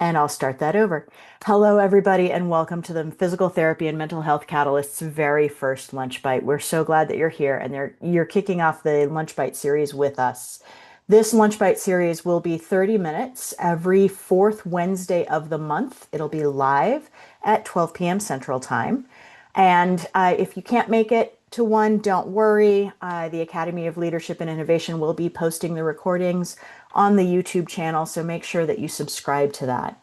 And I'll start that over. Hello, everybody, and welcome to the Physical Therapy and Mental Health Catalyst's very first Lunch Bite. We're so glad that you're here and you're kicking off the Lunch Bite series with us. This Lunch Bite series will be 30 minutes every fourth Wednesday of the month. It'll be live at 12 p.m. Central Time. And if you can't make it to one, don't worry. The Academy of Leadership and Innovation will be posting the recordings on the YouTube channel, so make sure that you subscribe to that.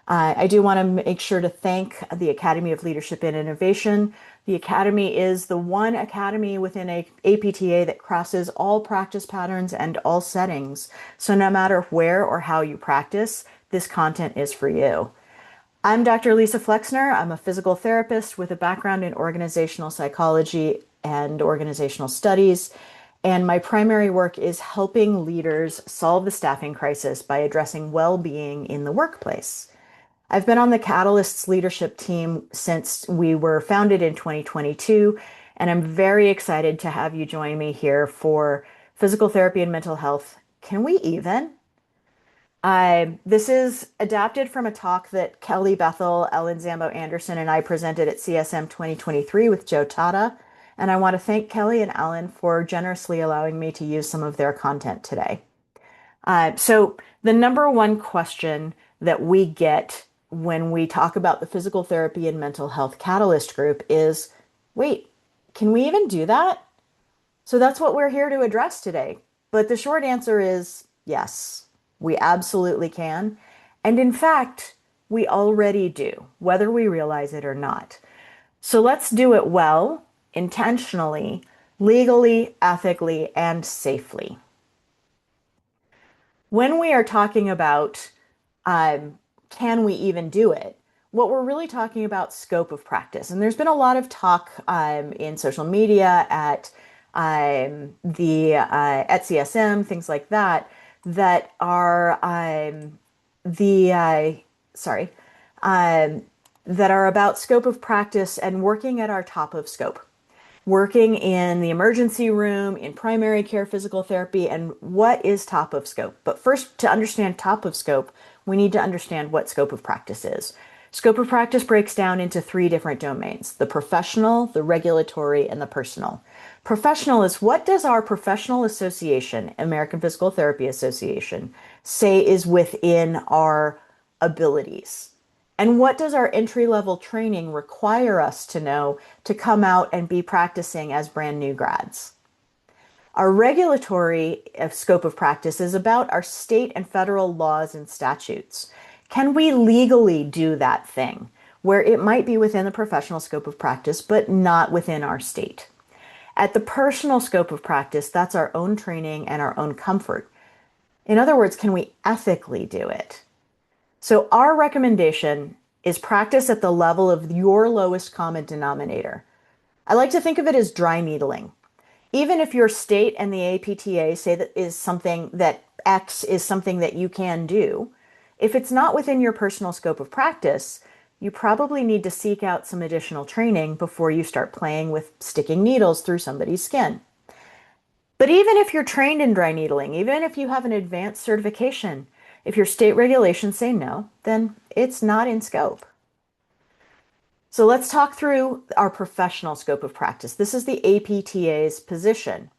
I do want to make sure to thank the Academy of Leadership and Innovation. The Academy is the one academy within APTA that crosses all practice patterns and all settings. So no matter where or how you practice, this content is for you. I'm Dr. Lisa Flexner. I'm a physical therapist with a background in organizational psychology and organizational studies. And my primary work is helping leaders solve the staffing crisis by addressing well-being in the workplace. I've been on the Catalyst's leadership team since we were founded in 2022, and I'm very excited to have you join me here for Physical Therapy and Mental Health. Can we even? This is adapted from a talk that Kelly Bethel, Ellen Zambo Anderson, and I presented at CSM 2023 with Joe Tata. And I want to thank Kelly and Ellen for generously allowing me to use some of their content today. So the number one question that we get when we talk about the Physical Therapy and Mental Health Catalyst group is, wait, can we even do that? So that's what we're here to address today. But the short answer is yes, we absolutely can. And in fact, we already do, whether we realize it or not. So let's do it well, intentionally, legally, ethically, and safely. When we are talking about can we even do it, what we're really talking about scope of practice. And there's been a lot of talk in social media at at CSM, things like that, that are that are about scope of practice and working at our top of scope. Working in the emergency room, in primary care physical therapy, and what is top of scope. But first, to understand top of scope, we need to understand what scope of practice is. Scope of practice breaks down into three different domains: the professional, the regulatory, and the personal. Professional is, what does our professional association, American Physical Therapy Association, say is within our abilities? And what does our entry-level training require us to know to come out and be practicing as brand new grads? Our regulatory scope of practice is about our state and federal laws and statutes. Can we legally do that thing where it might be within the professional scope of practice, but not within our state? At the personal scope of practice, that's our own training and our own comfort. In other words, can we ethically do it? So our recommendation is practice at the level of your lowest common denominator. I like to think of it as dry needling. Even if your state and the APTA say that is something that X is something that you can do, if it's not within your personal scope of practice, you probably need to seek out some additional training before you start playing with sticking needles through somebody's skin. But even if you're trained in dry needling, even if you have an advanced certification, if your state regulations say no, then it's not in scope. So let's talk through our professional scope of practice. This is the APTA's position.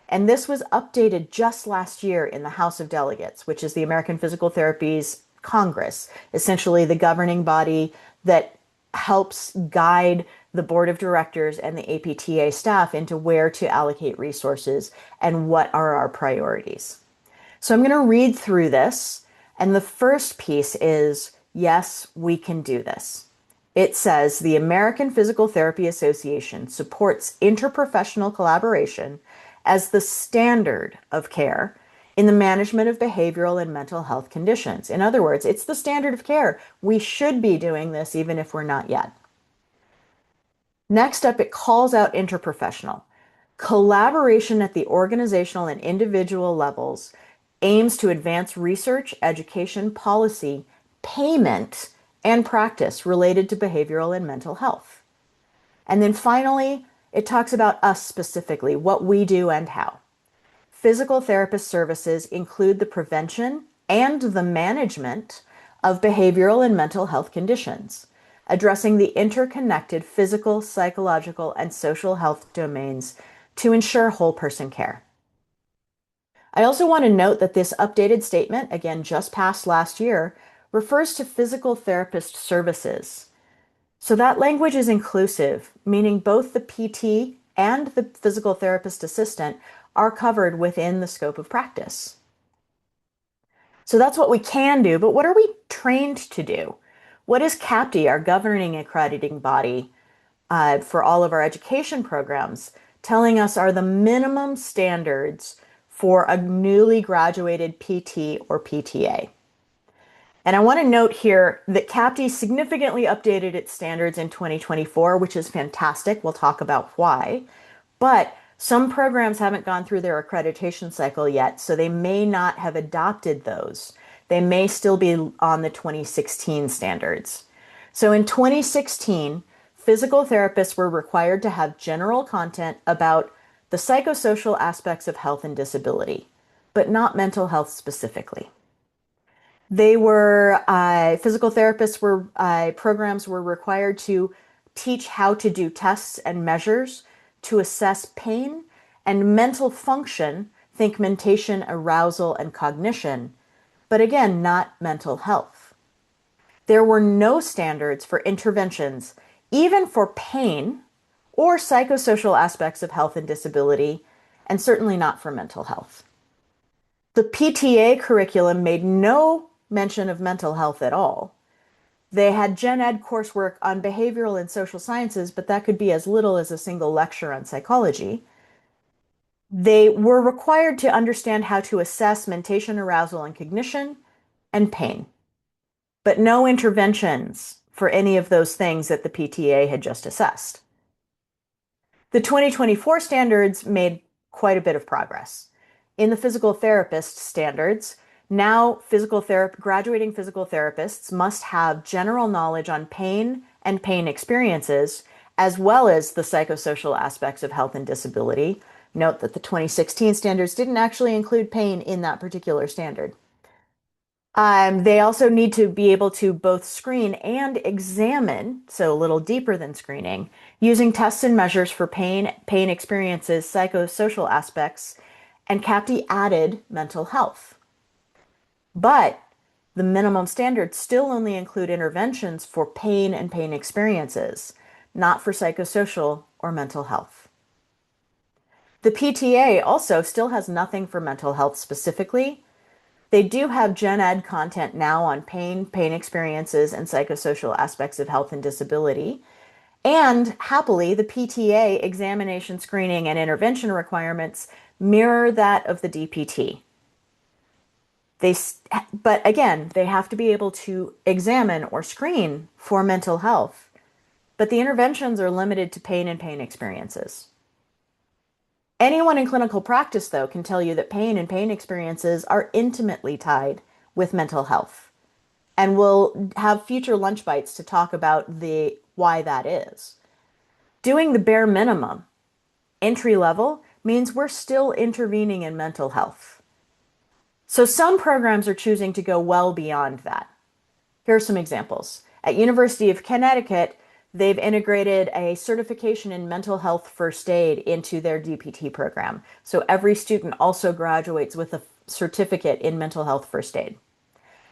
And this was updated just last year in the House of Delegates, which is the American Physical Therapy's Congress, essentially the governing body that helps guide the board of directors and the APTA staff into where to allocate resources and what are our priorities. So I'm going to read through this. And the first piece is, yes, we can do this. It says the American Physical Therapy Association supports interprofessional collaboration as the standard of care in the management of behavioral and mental health conditions. In other words, it's the standard of care. We should be doing this even if we're not yet. Next up, it calls out interprofessional. Collaboration at the organizational and individual levels aims to advance research, education, policy, payment, and practice related to behavioral and mental health. And then finally, it talks about us specifically, what we do and how. Physical therapist services include the prevention and the management of behavioral and mental health conditions, addressing the interconnected physical, psychological, and social health domains to ensure whole person care. I also want to note that this updated statement, again just passed last year, refers to physical therapist services. So that language is inclusive, meaning both the PT and the physical therapist assistant are covered within the scope of practice. So that's what we can do, but what are we trained to do? What is CAPTE, our governing accrediting body for all of our education programs, telling us are the minimum standards for a newly graduated PT or PTA? And I want to note here that CAPTE significantly updated its standards in 2024, which is fantastic. We'll talk about why. But some programs haven't gone through their accreditation cycle yet, so they may not have adopted those. They may still be on the 2016 standards. So in 2016, physical therapists were required to have general content about the psychosocial aspects of health and disability, but not mental health specifically. They were physical therapists were programs were required to teach how to do tests and measures to assess pain and mental function, think mentation, arousal, and cognition, but again, not mental health. There were no standards for interventions, even for pain or psychosocial aspects of health and disability, and certainly not for mental health. The PTA curriculum made no mention of mental health at all. They had gen ed coursework on behavioral and social sciences, but that could be as little as a single lecture on psychology. They were required to understand how to assess mentation, arousal, and cognition, and pain, but no interventions for any of those things that the PTA had just assessed. The 2024 standards made quite a bit of progress. In the physical therapist standards, now graduating physical therapists must have general knowledge on pain and pain experiences, as well as the psychosocial aspects of health and disability. Note that the 2016 standards didn't actually include pain in that particular standard. They also need to be able to both screen and examine, so a little deeper than screening, using tests and measures for pain, pain experiences, psychosocial aspects, and CAPTE added mental health. But the minimum standards still only include interventions for pain and pain experiences, not for psychosocial or mental health. The PTA also still has nothing for mental health specifically. They do have gen ed content now on pain, pain experiences, and psychosocial aspects of health and disability. And happily, the PTA examination, screening, and intervention requirements mirror that of the DPT. But again, they have to be able to examine or screen for mental health, but the interventions are limited to pain and pain experiences. Anyone in clinical practice, though, can tell you that pain and pain experiences are intimately tied with mental health. And we'll have future lunch bites to talk about why that is. Doing the bare minimum, entry level, means we're still intervening in mental health. So some programs are choosing to go well beyond that. Here are some examples. At University of Connecticut, they've integrated a certification in mental health first aid into their DPT program. So every student also graduates with a certificate in mental health first aid.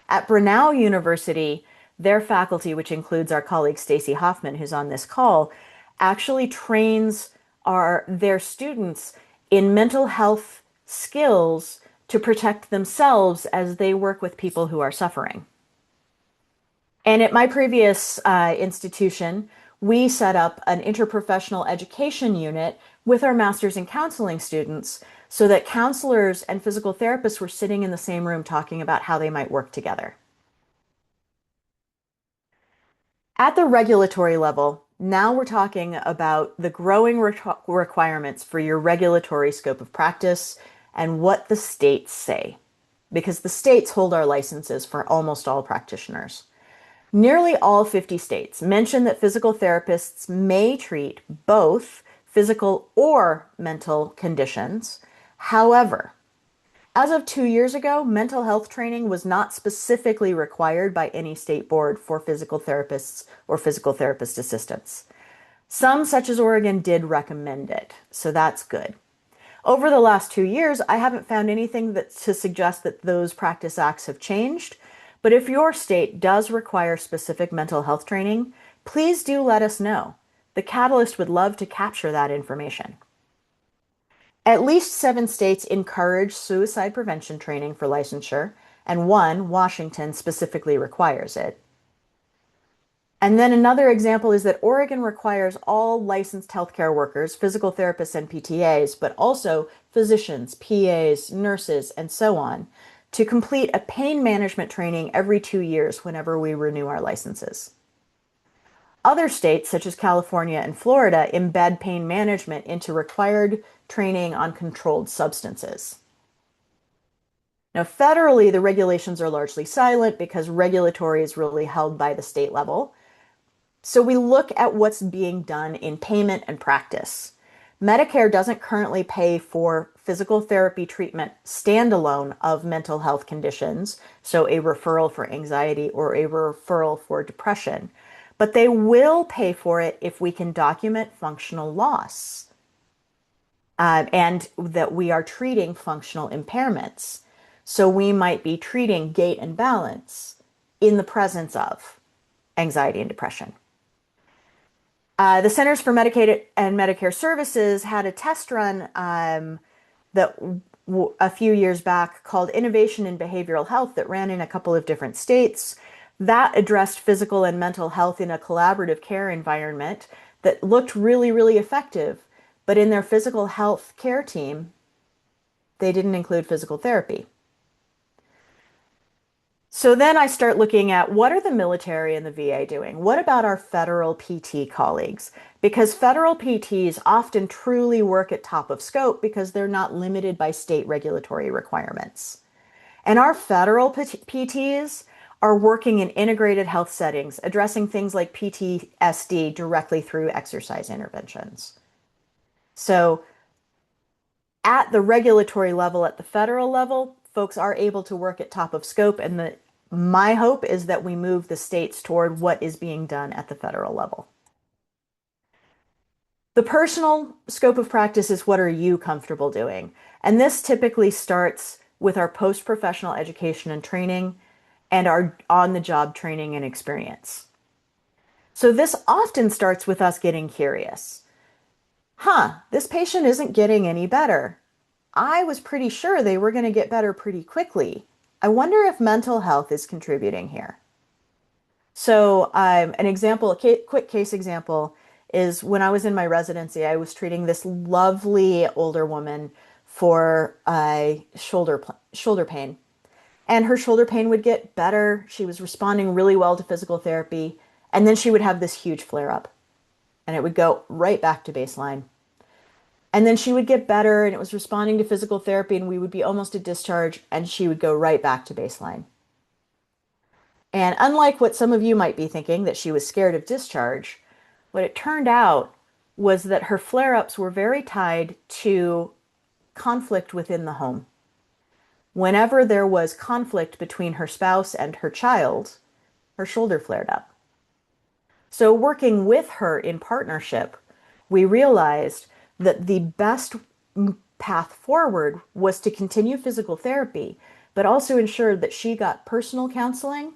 At Brunel University, their faculty, which includes our colleague Stacy Hoffman, who's on this call, actually trains their students in mental health skills to protect themselves as they work with people who are suffering. And at my previous institution, we set up an interprofessional education unit with our master's in counseling students so that counselors and physical therapists were sitting in the same room talking about how they might work together. At the regulatory level, now we're talking about the growing requirements for your regulatory scope of practice and what the states say, because the states hold our licenses for almost all practitioners. Nearly all 50 states mention that physical therapists may treat both physical or mental conditions. However, As of 2 years ago, mental health training was not specifically required by any state board for physical therapists or physical therapist assistants. Some, such as Oregon, did recommend it, so that's good. Over the last 2 years, I haven't found anything to suggest that those practice acts have changed. But if your state does require specific mental health training, please do let us know. The Catalyst would love to capture that information. At least 7 states encourage suicide prevention training for licensure, and one, Washington, specifically requires it. And then another example is that Oregon requires all licensed healthcare workers, physical therapists, and PTAs, but also physicians, PAs, nurses, and so on, to complete a pain management training every 2 years whenever we renew our licenses. Other states, such as California and Florida, embed pain management into required training on controlled substances. Now, federally, the regulations are largely silent because regulatory is really held by the state level. So we look at what's being done in payment and practice. Medicare doesn't currently pay for physical therapy treatment standalone of mental health conditions, so a referral for anxiety or a referral for depression, but they will pay for it if we can document functional loss and that we are treating functional impairments. So we might be treating gait and balance in the presence of anxiety and depression. The Centers for Medicaid and Medicare Services had a test run that a few years back called Innovation in Behavioral Health that ran in a couple of different states. That addressed physical and mental health in a collaborative care environment that looked really, really effective. But in their physical health care team, they didn't include physical therapy. So then I start looking at what are the military and the VA doing? What about our federal PT colleagues? Because federal PTs often truly work at top of scope because they're not limited by state regulatory requirements. And our federal PTs are working in integrated health settings, addressing things like PTSD directly through exercise interventions. So at the regulatory level, at the federal level, folks are able to work at top of scope, and my hope is that we move the states toward what is being done at the federal level. The personal scope of practice is what are you comfortable doing? And this typically starts with our post-professional education and training and our on-the-job training and experience. So this often starts with us getting curious. This patient isn't getting any better. I was pretty sure they were going to get better pretty quickly. I wonder if mental health is contributing here. So an example, a quick case example is when I was in my residency, I was treating this lovely older woman for shoulder pain. And her shoulder pain would get better. She was responding really well to physical therapy. And then she would have this huge flare up. And it would go right back to baseline. And then she would get better and it was responding to physical therapy and we would be almost at discharge and she would go right back to baseline. And unlike what some of you might be thinking, that she was scared of discharge, what it turned out was that her flare-ups were very tied to conflict within the home. Whenever there was conflict between her spouse and her child, her shoulder flared up. So working with her in partnership, we realized that the best path forward was to continue physical therapy, but also ensure that she got personal counseling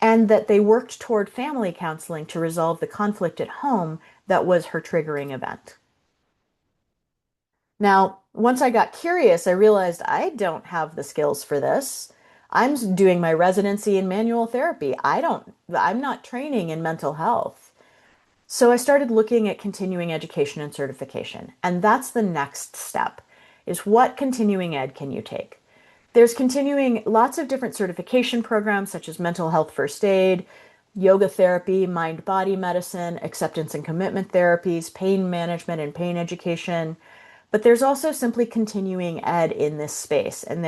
and that they worked toward family counseling to resolve the conflict at home that was her triggering event. Now, once I got curious, I realized I don't have the skills for this. I'm doing my residency in manual therapy. I'm not training in mental health. So I started looking at continuing education and certification. And that's the next step, is what continuing ed can you take? There's continuing lots of different certification programs such as mental health first aid, yoga therapy, mind-body medicine, acceptance and commitment therapies, pain management and pain education. But there's also simply continuing ed in this space. And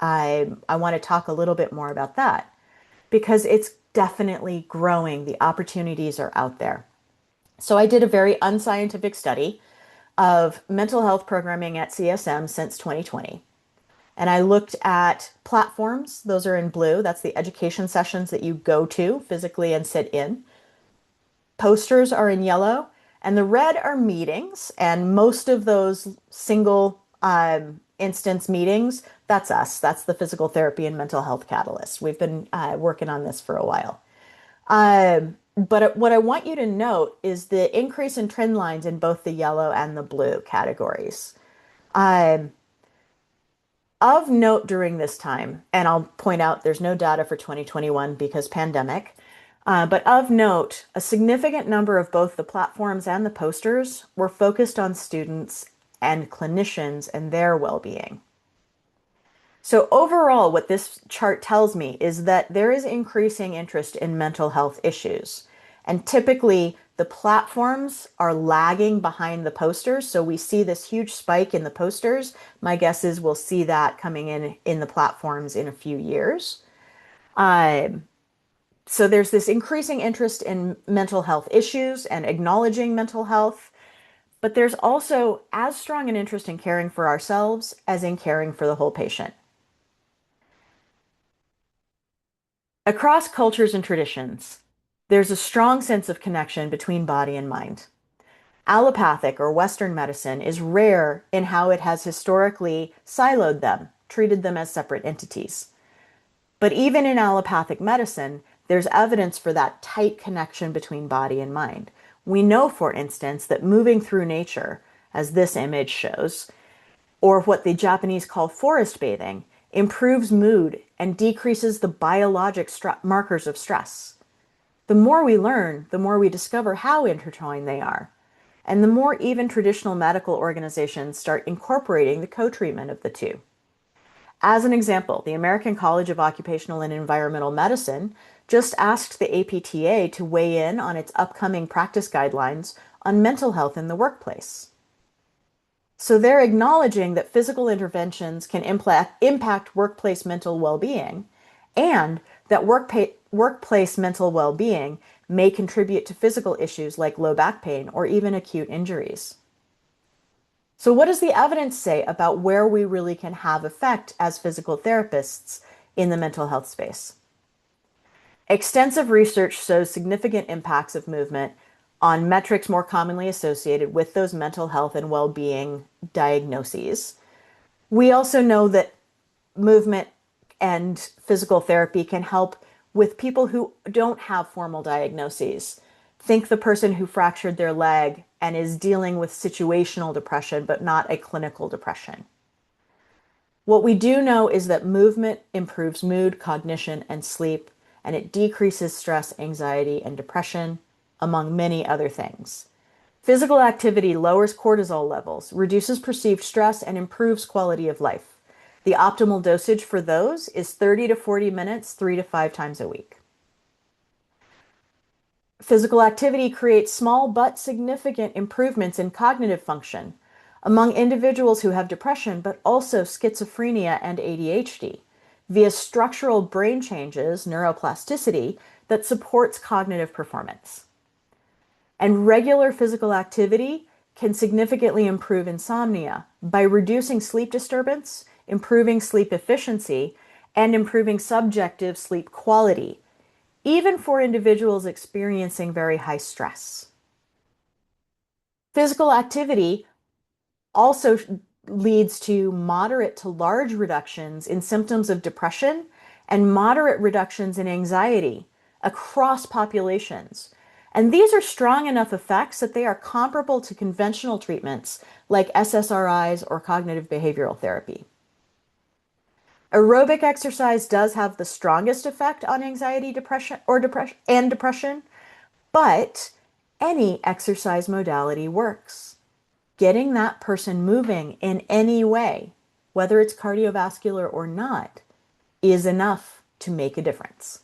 I want to talk a little bit more about that because it's definitely growing. The opportunities are out there. So I did a very unscientific study of mental health programming at CSM since 2020. And I looked at platforms. Those are in blue. That's the education sessions that you go to physically and sit in. Posters are in yellow, and the red are meetings. And most of those single instance meetings, that's us. That's the physical therapy and mental health catalyst. We've been working on this for a while. But what I want you to note is the increase in trend lines in both the yellow and the blue categories. Um, of note during this time, and I'll point out there's no data for 2021 because pandemic, but of note, a significant number of both the platforms and the posters were focused on students and clinicians and their well-being. So overall, what this chart tells me is that there is increasing interest in mental health issues. And typically, the platforms are lagging behind the posters. So we see this huge spike in the posters. My guess is we'll see that coming in the platforms in a few years. Um, so there's this increasing interest in mental health issues and acknowledging mental health, but there's also as strong an interest in caring for ourselves as in caring for the whole patient. Across cultures and traditions, there's a strong sense of connection between body and mind. Allopathic or Western medicine is rare in how it has historically siloed them, treated them as separate entities. But even in allopathic medicine, there's evidence for that tight connection between body and mind. We know, for instance, that moving through nature, as this image shows, or what the Japanese call forest bathing, improves mood and decreases the biologic markers of stress. The more we learn, the more we discover how intertwined they are, and the more even traditional medical organizations start incorporating the co-treatment of the two. As an example, the American College of Occupational and Environmental Medicine just asked the APTA to weigh in on its upcoming practice guidelines on mental health in the workplace. So they're acknowledging that physical interventions can impact workplace mental well-being, and that workplace mental well-being may contribute to physical issues like low back pain or even acute injuries. So what does the evidence say about where we really can have effect as physical therapists in the mental health space? Extensive research shows significant impacts of movement on metrics more commonly associated with those mental health and well-being diagnoses. We also know that movement and physical therapy can help with people who don't have formal diagnoses. Think the person who fractured their leg and is dealing with situational depression, but not a clinical depression. What we do know is that movement improves mood, cognition, and sleep, and it decreases stress, anxiety, and depression, among many other things. Physical activity lowers cortisol levels, reduces perceived stress, and improves quality of life. The optimal dosage for those is 30 to 40 minutes, 3 to 5 times a week. Physical activity creates small but significant improvements in cognitive function among individuals who have depression, but also schizophrenia and ADHD, via structural brain changes, neuroplasticity, that supports cognitive performance. And regular physical activity can significantly improve insomnia by reducing sleep disturbance, improving sleep efficiency, and improving subjective sleep quality, even for individuals experiencing very high stress. Physical activity also leads to moderate to large reductions in symptoms of depression and moderate reductions in anxiety across populations. And these are strong enough effects that they are comparable to conventional treatments like SSRIs or cognitive behavioral therapy. Aerobic exercise does have the strongest effect on anxiety, depression, but any exercise modality works. Getting that person moving in any way, whether it's cardiovascular or not, is enough to make a difference.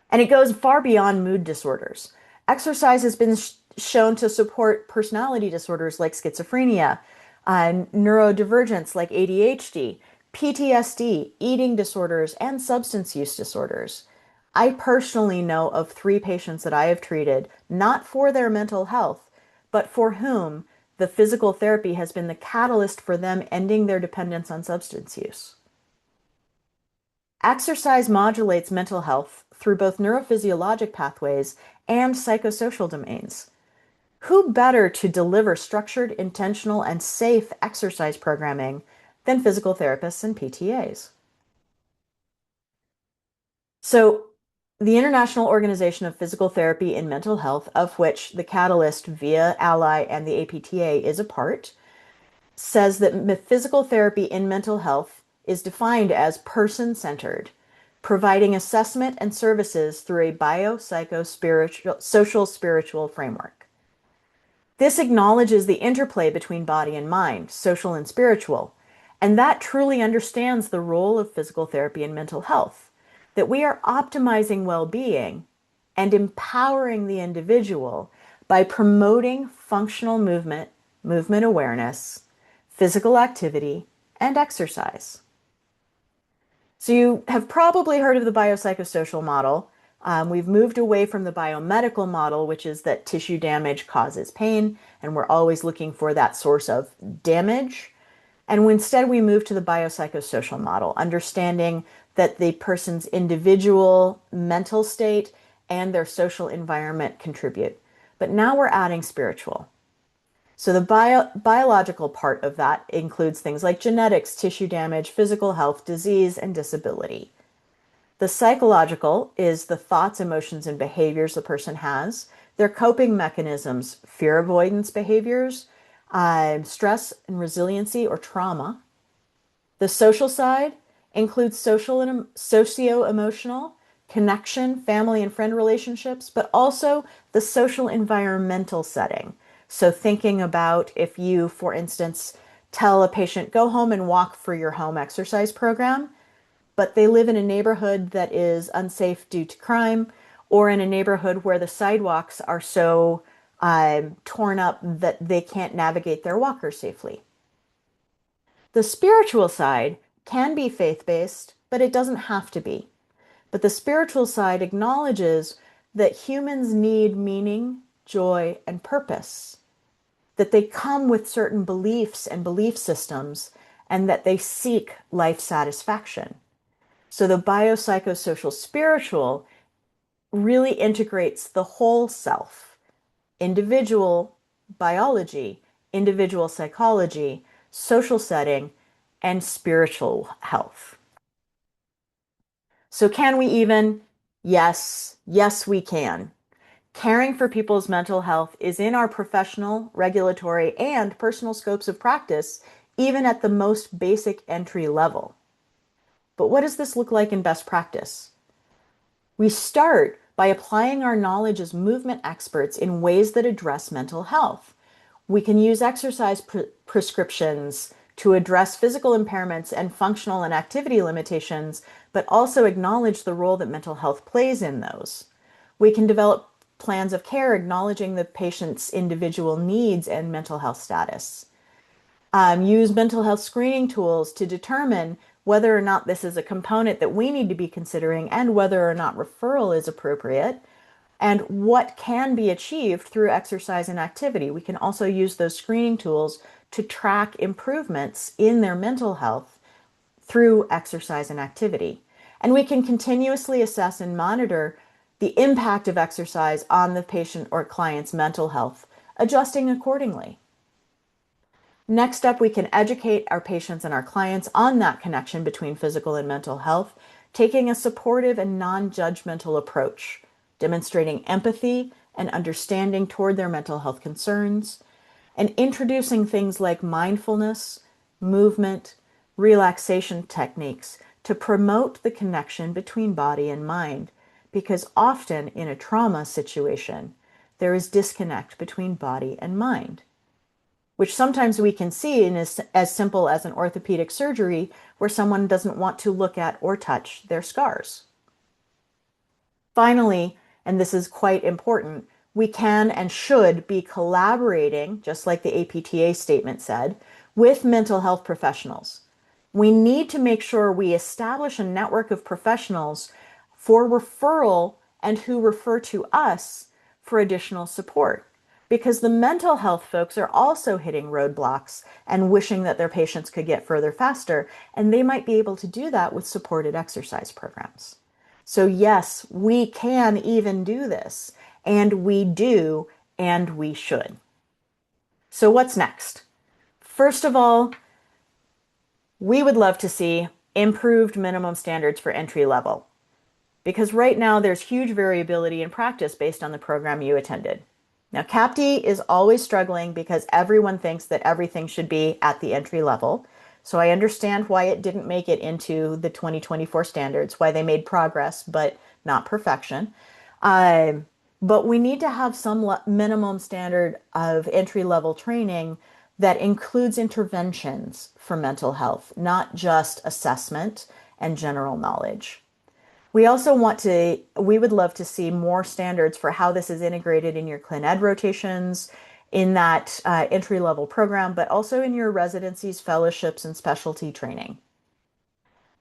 And it goes far beyond mood disorders. Exercise has been shown to support personality disorders like schizophrenia, neurodivergence like ADHD, PTSD, eating disorders, and substance use disorders. I personally know of 3 patients that I have treated, not for their mental health, but for whom the physical therapy has been the catalyst for them ending their dependence on substance use. Exercise modulates mental health through both neurophysiologic pathways and psychosocial domains. Who better to deliver structured, intentional, and safe exercise programming than physical therapists and PTAs? So, the International Organization of Physical Therapy in Mental Health, of which the Catalyst via Ally and the APTA is a part, says that physical therapy in mental health is defined as person-centered, providing assessment and services through a bio-psycho-spiritual, social-spiritual framework. This acknowledges the interplay between body and mind, social and spiritual, and that truly understands the role of physical therapy in mental health, that we are optimizing well-being and empowering the individual by promoting functional movement, movement awareness, physical activity, and exercise. So you have probably heard of the biopsychosocial model. We've moved away from the biomedical model, which is that tissue damage causes pain, and we're always looking for that source of damage. And instead, we move to the biopsychosocial model, understanding that the person's individual mental state and their social environment contribute. But now we're adding spiritual. So the biological part of that includes things like genetics, tissue damage, physical health, disease, and disability. The psychological is the thoughts, emotions, and behaviors the person has, their coping mechanisms, fear avoidance behaviors, stress and resiliency or trauma. The social side includes social and socio-emotional, connection, family and friend relationships, but also the social environmental setting. So thinking about if you, for instance, tell a patient, go home and walk for your home exercise program, but they live in a neighborhood that is unsafe due to crime, or in a neighborhood where the sidewalks are so torn up that they can't navigate their walker safely. The spiritual side can be faith-based, but it doesn't have to be. But the spiritual side acknowledges that humans need meaning, joy, and purpose, that they come with certain beliefs and belief systems, and that they seek life satisfaction. So the biopsychosocial spiritual really integrates the whole self, individual biology, individual psychology, social setting, and spiritual health. So can we even? Yes, yes, we can. Caring for people's mental health is in our professional, regulatory, and personal scopes of practice, even at the most basic entry level. But what does this look like in best practice? We start by applying our knowledge as movement experts in ways that address mental health. We can use exercise prescriptions to address physical impairments and functional and activity limitations, but also acknowledge the role that mental health plays in those. We can develop plans of care acknowledging the patient's individual needs and mental health status. Use mental health screening tools to determine whether or not this is a component that we need to be considering and whether or not referral is appropriate, and what can be achieved through exercise and activity. We can also use those screening tools to track improvements in their mental health through exercise and activity. And we can continuously assess and monitor the impact of exercise on the patient or client's mental health, adjusting accordingly. Next up, we can educate our patients and our clients on that connection between physical and mental health, taking a supportive and non-judgmental approach, demonstrating empathy and understanding toward their mental health concerns, and introducing things like mindfulness, movement, relaxation techniques to promote the connection between body and mind, because often in a trauma situation, there is disconnect between body and mind, which sometimes we can see in as simple as an orthopedic surgery where someone doesn't want to look at or touch their scars. Finally, and this is quite important, we can and should be collaborating, just like the APTA statement said, with mental health professionals. We need to make sure we establish a network of professionals for referral and who refer to us for additional support. because the mental health folks are also hitting roadblocks and wishing that their patients could get further faster, and they might be able to do that with supported exercise programs. So, yes, we can even do this, and we do, and we should. So, what's next? First of all, we would love to see improved minimum standards for entry level because right now there's huge variability in practice based on the program you attended. Now, CAPTE is always struggling because everyone thinks that everything should be at the entry level. So I understand why it didn't make it into the 2024 standards, why they made progress, but not perfection. Um, but we need to have some minimum standard of entry level training that includes interventions for mental health, not just assessment and general knowledge. We would love to see more standards for how this is integrated in your clin ed rotations, in that entry level program, but also in your residencies, fellowships, and specialty training.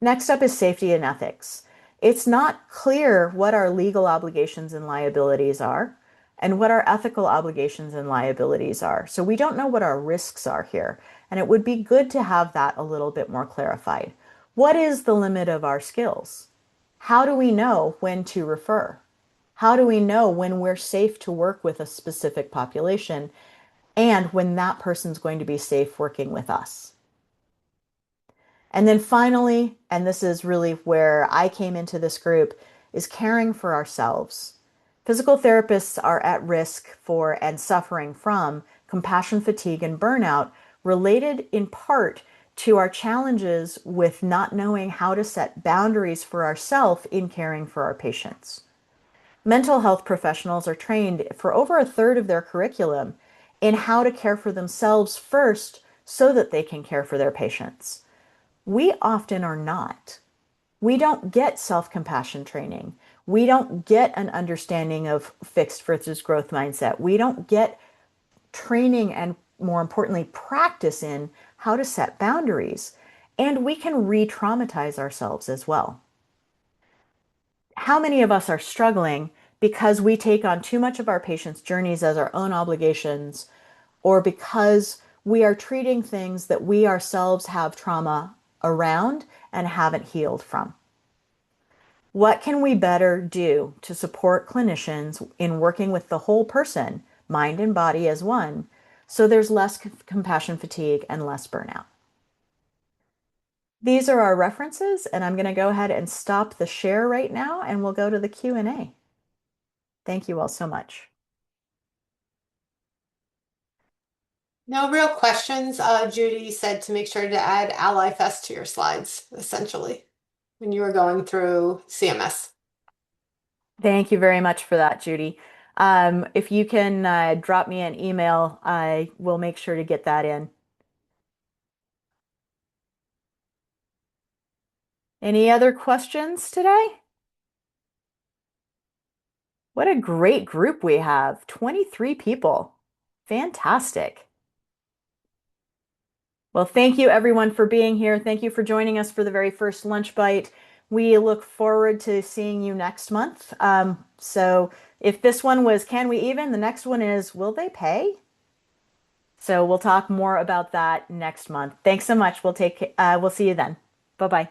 Next up is safety and ethics. It's not clear what our legal obligations and liabilities are and what our ethical obligations and liabilities are. So we don't know what our risks are here. And it would be good to have that a little bit more clarified. What is the limit of our skills? How do we know when to refer? How do we know when we're safe to work with a specific population and when that person's going to be safe working with us? And then finally, and this is really where I came into this group, is caring for ourselves. Physical therapists are at risk for and suffering from compassion fatigue and burnout related in part to our challenges with not knowing how to set boundaries for ourselves in caring for our patients. Mental health professionals are trained for over a third of their curriculum in how to care for themselves first so that they can care for their patients. We often are not. We don't get self-compassion training. We don't get an understanding of fixed versus growth mindset. We don't get training and, more importantly, practice in how to set boundaries. And we can re-traumatize ourselves as well. How many of us are struggling because we take on too much of our patients' journeys as our own obligations, or because we are treating things that we ourselves have trauma around and haven't healed from? What can we better do to support clinicians in working with the whole person, mind and body as one, so there's less compassion fatigue and less burnout? These are our references, and I'm going to go ahead and stop the share right now, and we'll go to the Q&A. Thank you all so much. No real questions. Judy said to make sure to add Ally Fest to your slides, essentially, when you were going through CMS. Thank you very much for that, Judy. If you can drop me an email, I will make sure to get that in. Any other questions today? What a great group we have. 23 people. Fantastic. Well, thank you everyone for being here. Thank you for joining us for the very first lunch bite. We look forward to seeing you next month. So if this one was Can We Even? The next one is Will They Pay? So we'll talk more about that next month. Thanks so much. We'll see you then. Bye-bye.